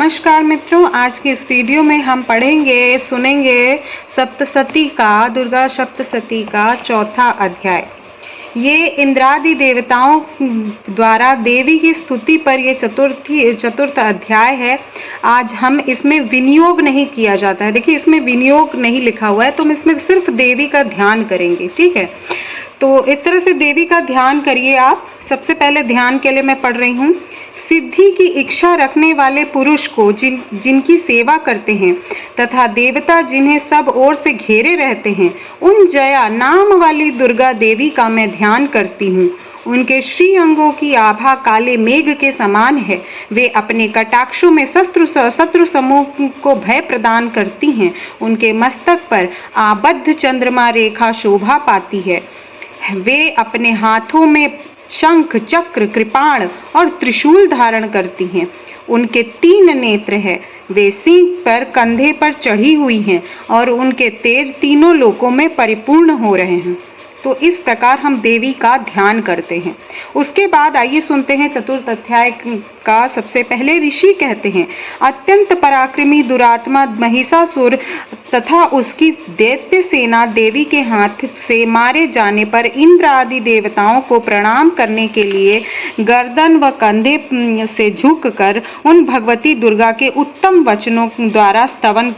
नमस्कार मित्रों, आज की इस वीडियो में हम सुनेंगे दुर्गा सप्तशती का चौथा अध्याय। ये इंद्रादि देवताओं द्वारा देवी की स्तुति पर ये चतुर्थ अध्याय है। आज हम इसमें विनियोग नहीं किया जाता है। देखिए, इसमें विनियोग नहीं लिखा हुआ है, तो हम इसमें सिर्फ देवी का ध्यान करेंगे। ठीक है, तो इस तरह से देवी का ध्यान करिए आप। सबसे पहले ध्यान के लिए मैं पढ़ रही हूँ। सिद्धि की इच्छा रखने वाले पुरुष को जिनकी सेवा करते हैं तथा देवता जिन्हें सब ओर से घेरे रहते हैं, उन जया नाम वाली दुर्गा देवी का मैं ध्यान करती हूँ। उनके श्री अंगों की आभा काले मेघ के समान है। वे अपने कटाक्षों में शत्रु समूह को भय प्रदान करती हैं। उनके मस्तक पर आबद्ध चंद्रमा रेखा शोभा पाती है। वे अपने हाथों में शंख, चक्र, कृपाण और त्रिशूल धारण करती हैं। उनके 3 नेत्र हैं। वे सिंह पर कंधे पर चढ़ी हुई हैं और उनके तेज तीनों लोकों में परिपूर्ण हो रहे हैं। तो इस प्रकार हम देवी का ध्यान करते हैं। उसके बाद आइए सुनते हैं चतुर्थ अध्याय का। सबसे पहले ऋषि कहते हैं, अत्यंत पराक्रमी दुरात्मा महिषासुर तथा उसकी दैत्य सेना देवी के हाथ से मारे जाने पर इंद्र आदि देवताओं को प्रणाम करने के लिए गर्दन व कंधे से झुककर उन भगवती दुर्गा के उत्तम वचनों द्वारा स्तवन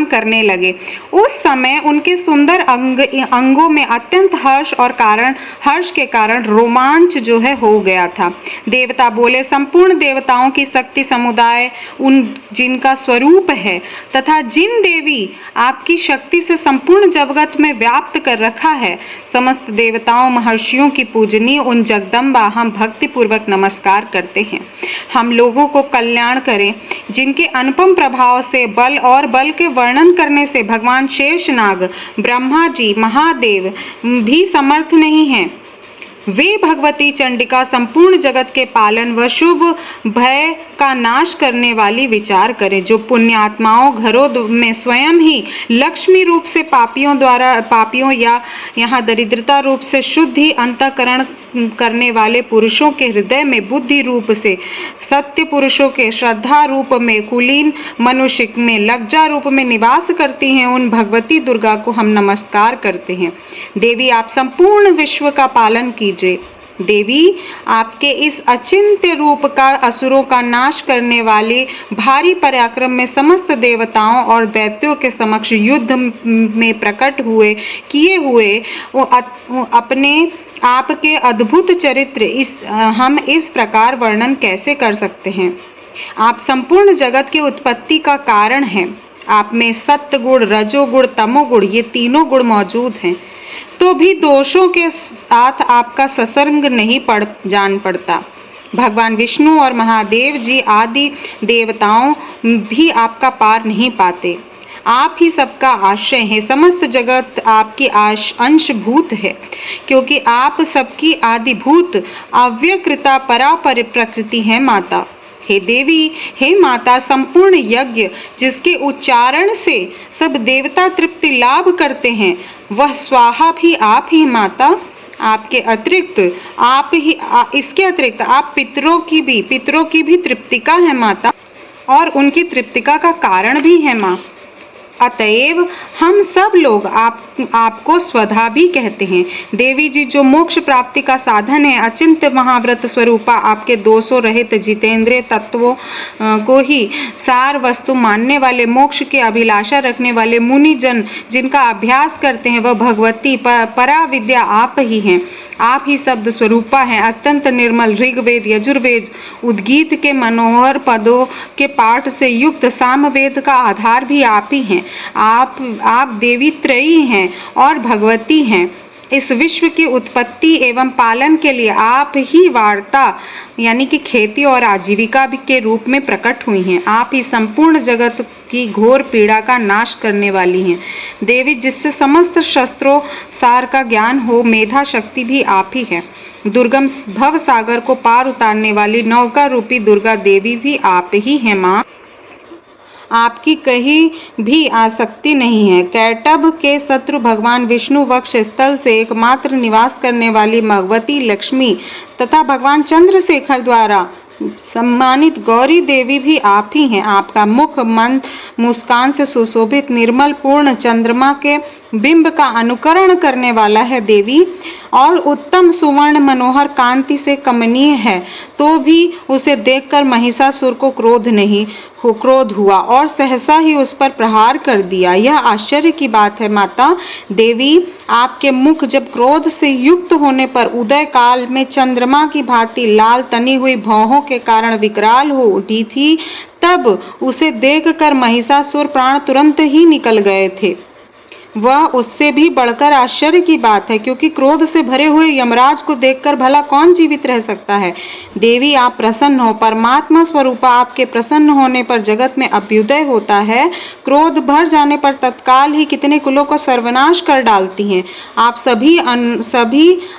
करने लगे। उस समय उनके सुंदर अंगों में अत्यंत हर्ष के कारण रोमांच जो है हो गया था। देवता बोले, संपूर्ण देवताओं की शक्ति समुदाय जिनका स्वरूप है तथा जिन देवी आपकी शक्ति से संपूर्ण जगत में व्याप्त कर रखा है, समस्त देवताओं महर्षियों की पूजनीय उन जगदम्बा हम भक्ति पूर्वक नमस्कार करते हैं। हम लोगों को कल्याण करें। जिनके अनुपम प्रभाव से बल के वर्णन करने से भगवान शेषनाग, ब्रह्मा जी, महादेव भी समर्थ नहीं हैं। वे भगवती चंडिका संपूर्ण जगत के पालन व शुभ भय का नाश करने वाली विचार करें। जो पुण्यात्माओं घरों में स्वयं ही लक्ष्मी रूप से पापियों या यहाँ दरिद्रता रूप से शुद्धि अंतःकरण करने वाले पुरुषों के हृदय में बुद्धि रूप से, सत्य पुरुषों के श्रद्धा रूप में, कुलीन मनुष्य में लज्जा रूप में निवास करती हैं, उन भगवती दुर्गा को हम नमस्कार करते हैं। देवी, आप संपूर्ण विश्व का पालन कीजिए। देवी, आपके इस अचिंत्य रूप का असुरों का नाश करने वाले भारी पराक्रम में समस्त देवताओं और दैत्यों के समक्ष युद्ध में प्रकट किए हुए अपने आपके अद्भुत चरित्र हम इस प्रकार वर्णन कैसे कर सकते हैं। आप संपूर्ण जगत की उत्पत्ति का कारण हैं। आप में सत्य गुण, रजोगुण, तमोगुण ये तीनों गुण मौजूद हैं, तो भी दोषों के साथ आपका सत्संग नहीं जान पड़ता। भगवान विष्णु और महादेव जी आदि देवताओं भी आपका पार नहीं पाते। आप ही सबका आश्रय हैं। समस्त जगत आपकी अंशभूत है, क्योंकि आप सबकी आदिभूत अव्यकृता परा प्रकृति है माता। हे देवी, हे माता, संपूर्ण यज्ञ जिसके उच्चारण से सब देवता तृप्ति लाभ करते हैं, वह स्वाहा भी आप ही माता। इसके अतिरिक्त आप पितरों की भी तृप्तिका है माता, और उनकी तृप्तिका का कारण भी है माँ। अतएव हम सब लोग आपको स्वधा भी कहते हैं। देवी जी, जो मोक्ष प्राप्ति का साधन है, अचिंत्य महाव्रत स्वरूपा आपके दोषों रहित जितेंद्रिय तत्वों को ही सार वस्तु मानने वाले, मोक्ष के अभिलाषा रखने वाले मुनि जन जिनका अभ्यास करते हैं, वह भगवती परा विद्या आप ही हैं। आप ही शब्द स्वरूपा हैं। अत्यंत निर्मल ऋग्वेद, यजुर्वेद, उद्गीत के मनोहर पदों के पाठ से युक्त सामवेद का आधार भी आप ही हैं। आप देवी त्रयी हैं और भगवती हैं। इस विश्व की उत्पत्ति एवं पालन के लिए आप ही वार्ता यानी कि खेती और आजीविका के रूप में प्रकट हुई हैं। आप ही संपूर्ण जगत की घोर पीड़ा का नाश करने वाली हैं। देवी, जिससे समस्त शस्त्रों सार का ज्ञान हो, मेधा शक्ति भी आप ही है। दुर्गम भव सागर को पार उतारने वाली नौका रूपी दुर्गा देवी भी आप ही है माँ। आपकी कहीं भी आसक्ति नहीं है। कैटभ के शत्रु भगवान विष्णु वक्ष स्थल से एकमात्र निवास करने वाली भगवती लक्ष्मी तथा भगवान चंद्रशेखर द्वारा सम्मानित गौरी देवी भी आप ही हैं। आपका मुख मंद मुस्कान से सुशोभित निर्मल पूर्ण चंद्रमा के बिंब का अनुकरण करने वाला है देवी, और उत्तम सुवर्ण मनोहर कांति से कमनीय है। तो भी उसे देखकर महिषासुर को क्रोध हुआ और सहसा ही उस पर प्रहार कर दिया। यह आश्चर्य की बात है माता देवी, आपके मुख जब क्रोध से युक्त होने पर उदय काल में चंद्रमा की भांति लाल तनी हुई भौहों के कारण विकराल हो उठी थी, तब उसे देखकर महिषासुर प्राण तुरंत ही निकल गए थे। वह उससे भी बढ़कर आश्चर्य की बात है, क्योंकि क्रोध से भरे हुए यमराज को देखकर भला कौन जीवित रह सकता है। देवी आप प्रसन्न हो, परमात्मा स्वरूपा आपके प्रसन्न होने पर जगत में अभ्युदय होता है। क्रोध भर जाने पर तत्काल ही कितने कुलों को सर्वनाश कर डालती हैं। आप सभी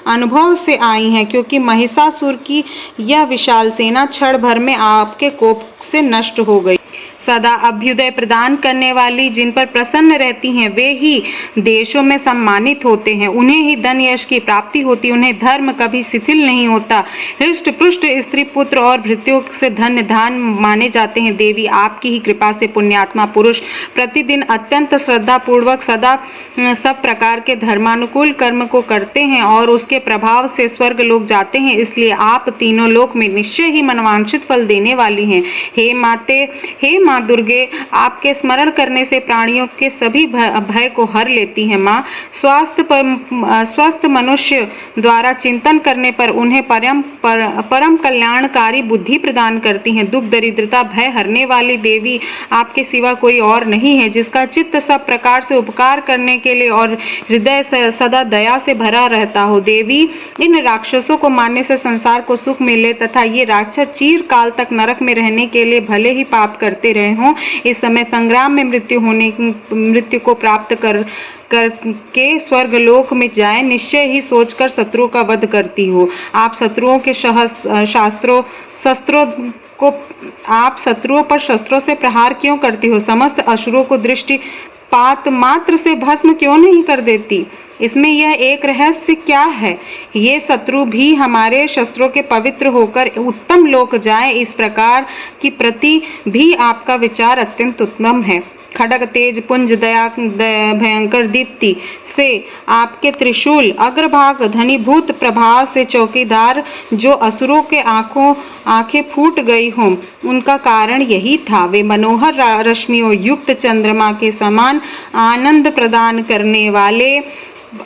अनुभव से आई हैं, क्योंकि महिषासुर की यह विशाल सेना क्षण भर में आपके कोप से नष्ट हो गई। सदा अभ्युदय प्रदान करने वाली, जिन पर प्रसन्न रहती हैं, वे ही देशों में सम्मानित होते हैं। उन्हें ही धन यश की प्राप्ति होती, उन्हें धर्म कभी शिथिल नहीं होता। हृष्ट पुष्ट स्त्री पुत्र और भृत्यों से धन्य धान माने जाते हैं। देवी आपकी ही कृपा से पुण्यात्मा पुरुष प्रतिदिन अत्यंत श्रद्धा पूर्वक सदा सब प्रकार के धर्मानुकूल कर्म को करते हैं और उसके प्रभाव से स्वर्ग लोक जाते हैं। इसलिए आप तीनों लोक में निश्चय ही मनवांछित फल देने वाली हैं। हे माँ दुर्गे, आपके स्मरण करने से प्राणियों के सभी भय को हर लेती हैं। माँ, स्वस्थ मनुष्य द्वारा चिंतन करने पर उन्हें परम कल्याणकारी बुद्धि प्रदान करती हैं। दुख दरिद्रता भय हरने वाली देवी आपके सिवा कोई और नहीं है, जिसका चित्त सब प्रकार से उपकार करने के लिए और हृदय सदा दया से भरा रहता हो। देवी, इन राक्षसों को मारने से संसार को सुख मिले तथा ये राक्षस चिर काल तक नरक में रहने के लिए भले ही पाप करते रहे हों, इस समय संग्राम में मृत्यु को प्राप्त करके स्वर्ग लोक में जाए, निश्चय ही सोचकर शत्रुओं का वध करती हो। आप शत्रुओं पर शस्त्रों से प्रहार क्यों करती हो? समस्त असुरों को दृष्टिपात मात्र से भस्म क्यों नहीं कर देती? इसमें यह एक रहस्य क्या है? ये शत्रु भी हमारे शस्त्रों के पवित्र होकर उत्तम लोक जाए, इस प्रकार की प्रति भी आपका विचार अत्यंत उत्तम है। खड्ग तेज पुंज दया भयंकर दीप्ति से आपके त्रिशूल अग्रभाग धनीभूत प्रभा से चौकीदार जो असुरों के आंखें फूट गई हों, उनका कारण यही था। वे मनोहर रश्मियों युक्त चंद्रमा के समान आनंद प्रदान करने वाले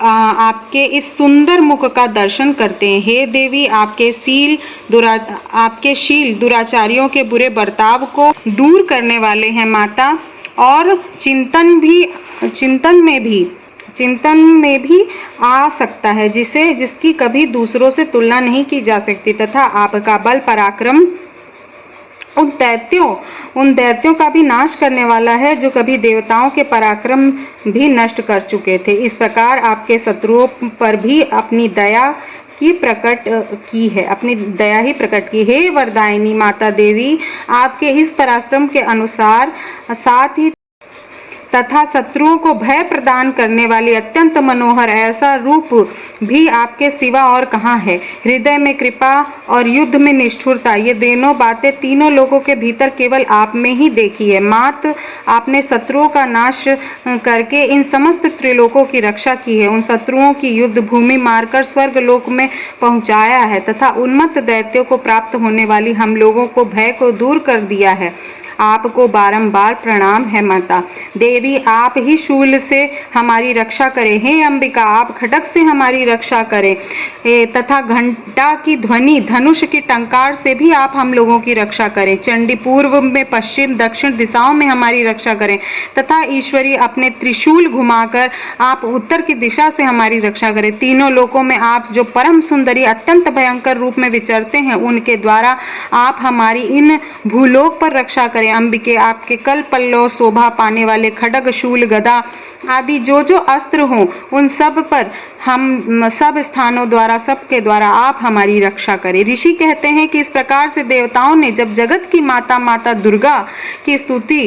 आपके इस सुंदर मुख का दर्शन करते हैं। हे देवी, आपके शील दुराचारियों के बुरे बर्ताव को दूर करने वाले हैं माता, और चिंतन में भी आ सकता है, जिसकी कभी दूसरों से तुलना नहीं की जा सकती, तथा आपका बल पराक्रम उन दैत्यों का भी नाश करने वाला है, जो कभी देवताओं के पराक्रम भी नष्ट कर चुके थे। इस प्रकार आपके शत्रुओं पर भी अपनी दया ही प्रकट की। हे वरदायिनी माता देवी, आपके इस पराक्रम के अनुसार साथ ही तथा शत्रुओं को भय प्रदान करने वाली अत्यंत मनोहर ऐसा रूप भी आपके सिवा और कहाँ है। हृदय में कृपा और युद्ध में निष्ठुरता, ये दोनों बातें तीनों लोगों के भीतर केवल आप में ही देखी है। मात, आपने शत्रुओं का नाश करके इन समस्त त्रिलोकों की रक्षा की है, उन शत्रुओं की युद्ध भूमि मारकर स्वर्ग लोक में पहुंचाया है तथा उन्मत्त दैत्यों को प्राप्त होने वाली हम लोगों को भय को दूर कर दिया है। आपको बारंबार प्रणाम है माता देवी। आप ही शूल से हमारी रक्षा करें। हे अंबिका, आप खड्ग से हमारी रक्षा करें तथा घंटा की ध्वनि धनुष की टंकार से भी आप हम लोगों की रक्षा करें। चंडी पूर्व में पश्चिम दक्षिण दिशाओं में हमारी रक्षा करें तथा ईश्वरी अपने त्रिशूल घुमाकर आप उत्तर की दिशा से हमारी रक्षा करें। तीनों लोकों में आप जो परम सुंदरी अत्यंत भयंकर रूप में विचरते हैं, उनके द्वारा आप हमारी इन भूलोक पर रक्षा करें। अंबिके, आपके कल पल्लव शोभा पाने वाले खड्ग शूल गदा आदि जो अस्त्र हों, उन सब पर हम सब स्थानों द्वारा, सबके द्वारा आप हमारी रक्षा करें। ऋषि कहते हैं कि इस प्रकार से देवताओं ने जब जगत की माता दुर्गा की स्तुति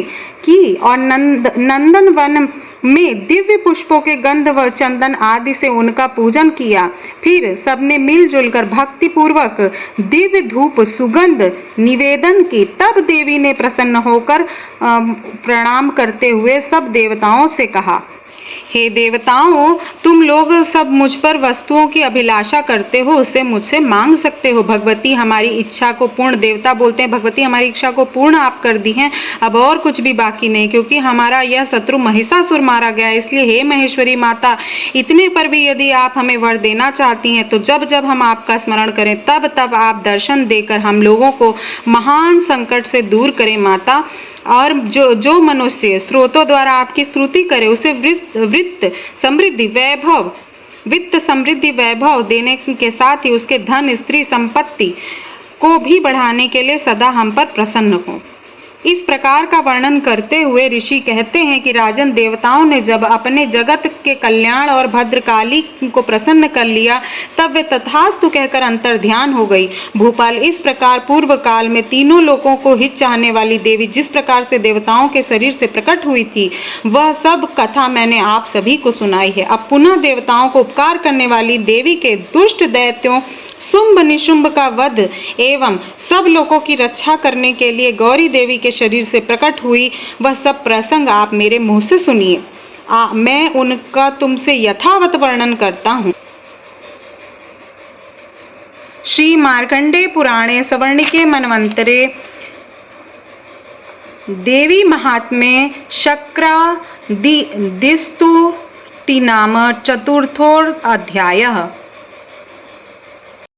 की और नंदन वन में दिव्य पुष्पों के गंध व चंदन आदि से उनका पूजन किया, फिर सबने मिलजुल कर भक्ति पूर्वक दिव्य धूप सुगंध निवेदन की, तब देवी ने प्रसन्न होकर प्रणाम करते हुए सब देवताओं से कहा, हे देवताओं, तुम लोग सब मुझ पर वस्तुओं की अभिलाषा करते हो, उसे मुझसे मांग सकते हो। भगवती हमारी इच्छा को पूर्ण, देवता बोलते हैं भगवती हमारी इच्छा को पूर्ण आप कर दी हैं, अब और कुछ भी बाकी नहीं, क्योंकि हमारा यह शत्रु महिषासुर मारा गया। इसलिए हे महेश्वरी माता, इतने पर भी यदि आप हमें वर देना चाहती हैं तो जब जब हम आपका स्मरण करें तब तब आप दर्शन देकर हम लोगों को महान संकट से दूर करें माता। और जो मनुष्य स्रोतों द्वारा आपकी स्तुति करे उसे वित्त समृद्धि वैभव देने के साथ ही उसके धन स्त्री संपत्ति को भी बढ़ाने के लिए सदा हम पर प्रसन्न हो। इस प्रकार का वर्णन करते हुए ऋषि कहते हैं कि राजन, देवताओं ने जब अपने जगत के कल्याण और भद्रकाली को प्रसन्न कर लिया तब वे तथास्तु कहकर अंतर ध्यान हो गई। भूपाल, इस प्रकार पूर्व काल में तीनों लोगों को हित चाहने वाली देवी जिस प्रकार से देवताओं के शरीर से प्रकट हुई थी, वह सब कथा मैंने आप सभी को सुनाई है। अब पुनः देवताओं को उपकार करने वाली देवी के दुष्ट दैत्यों शुंभ निशुंभ का वध एवं सब लोगों की रक्षा करने के लिए गौरी देवी के शरीर से प्रकट हुई, वह सब प्रसंग आप मेरे मुंह से सुनिए। मैं उनका तुमसे यथावत वर्णन करता हूँ। श्री मार्कंडेय पुराणे सवर्णिके मनवंतरे देवी महात्म्ये शक्रादिस्तुति नाम चतुर्थोऽध्यायः।